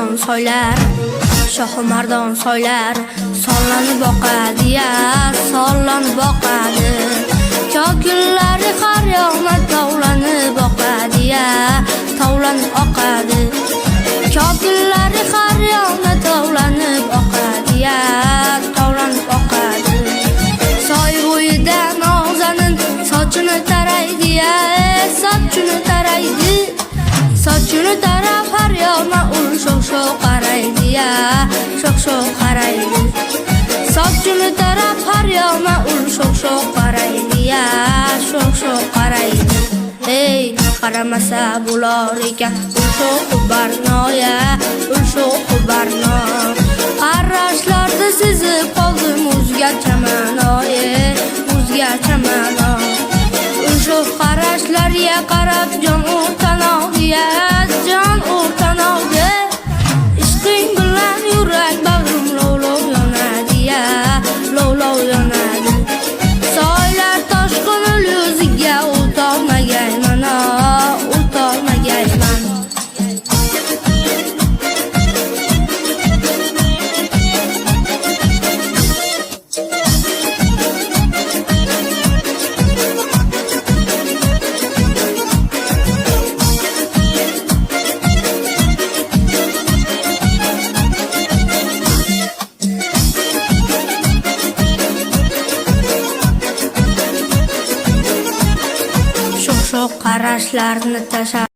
mardon soylar, shohi mardon soylar sonlanib boqadi-ya, sonlanib boqadi. Ko'killari har yoqma tovlanib boqadi-ya, tovlanib oqadi. Ko'killari har yoqma tovlanib oqadi-ya, tovlanib oqadi. Soy bo'yida nog'zanin sochini taraydi-ya, sochini taraydi. Sochini tarab har yoqma sho'x-sho'x qaraydi-ya, sho'x-sho'x qaraydi. Sochini tarab har yoqma sho'x-sho'x qaraydi-ya, sho'x-sho'x qaraydi. Ey, qaramasa bo'lar ekan sho'x barnoya, sho'x barno. Qarashlarda sezib qoldim o'zgacha ma'noye, o'zgacha ma'no. Sho'x qarashlarga qarab jon o'rtanoqga, jon o'rtanoqga. Ishqing bilan yurak bag'rim lov-lov yonadi-ya, lov-lov yonadi. Soylar toshqini yuziga o'tolmagayman, o'tolmagayman. Sho'x qarashlarni tashab